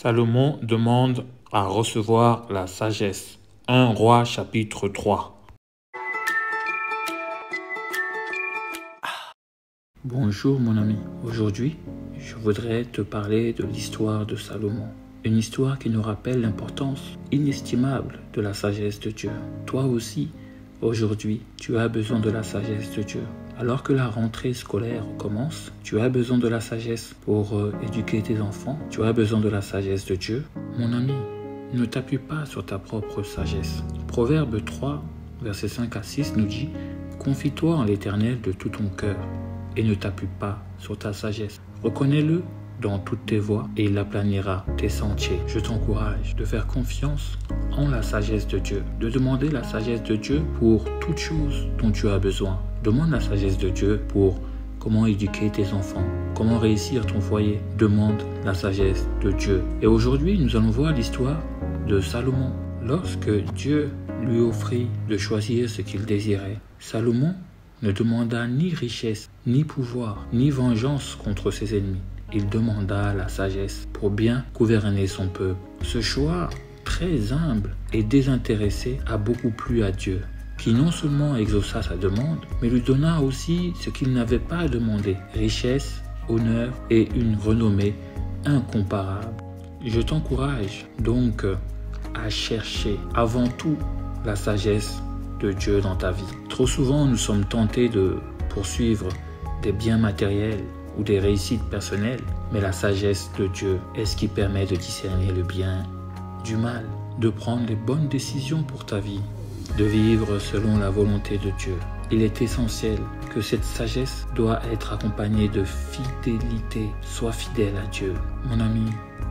Salomon demande à recevoir la sagesse. 1 Roi chapitre 3. Bonjour mon ami, aujourd'hui je voudrais te parler de l'histoire de Salomon. Une histoire qui nous rappelle l'importance inestimable de la sagesse de Dieu. Toi aussi, aujourd'hui, tu as besoin de la sagesse de Dieu. Alors que la rentrée scolaire commence, tu as besoin de la sagesse pour éduquer tes enfants. Tu as besoin de la sagesse de Dieu. Mon ami, ne t'appuie pas sur ta propre sagesse. Proverbe 3, versets 5 à 6 nous dit « Confie-toi en l'Éternel de tout ton cœur et ne t'appuie pas sur ta sagesse. Reconnais-le dans toutes tes voies et il aplanira tes sentiers. » Je t'encourage de faire confiance en la sagesse de Dieu, de demander la sagesse de Dieu pour toute chose dont tu as besoin. Demande la sagesse de Dieu pour comment éduquer tes enfants, comment réussir ton foyer. Demande la sagesse de Dieu. Et aujourd'hui, nous allons voir l'histoire de Salomon. Lorsque Dieu lui offrit de choisir ce qu'il désirait, Salomon ne demanda ni richesse, ni pouvoir, ni vengeance contre ses ennemis. Il demanda la sagesse pour bien gouverner son peuple. Ce choix très humble et désintéressé a beaucoup plu à Dieu, qui non seulement exauça sa demande, mais lui donna aussi ce qu'il n'avait pas demandé, richesse, honneur et une renommée incomparable. Je t'encourage donc à chercher avant tout la sagesse de Dieu dans ta vie. Trop souvent, nous sommes tentés de poursuivre des biens matériels ou des réussites personnelles, mais la sagesse de Dieu est ce qui permet de discerner le bien du mal, de prendre les bonnes décisions pour ta vie, de vivre selon la volonté de Dieu. Il est essentiel que cette sagesse doit être accompagnée de fidélité. Sois fidèle à Dieu. Mon ami,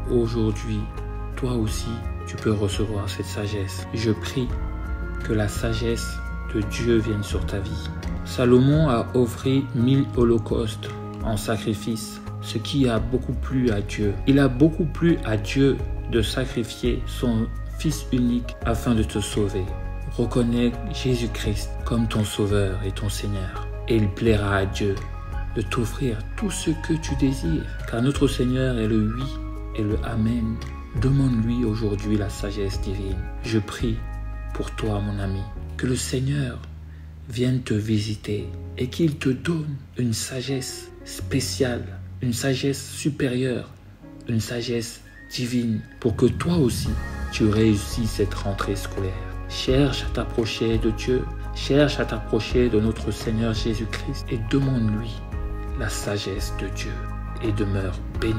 aujourd'hui, toi aussi, tu peux recevoir cette sagesse. Je prie que la sagesse de Dieu vienne sur ta vie. Salomon a offert 1000 holocaustes en sacrifice, ce qui a beaucoup plu à Dieu. Il a beaucoup plu à Dieu de sacrifier son Fils unique afin de te sauver. Reconnais Jésus-Christ comme ton Sauveur et ton Seigneur. Et il plaira à Dieu de t'offrir tout ce que tu désires, car notre Seigneur est le oui et le Amen. Demande-lui aujourd'hui la sagesse divine. Je prie pour toi, mon ami, que le Seigneur vienne te visiter et qu'il te donne une sagesse spéciale, une sagesse supérieure, une sagesse divine, pour que toi aussi, tu réussisses cette rentrée scolaire. Cherche à t'approcher de Dieu, cherche à t'approcher de notre Seigneur Jésus-Christ et demande-lui la sagesse de Dieu et demeure béni.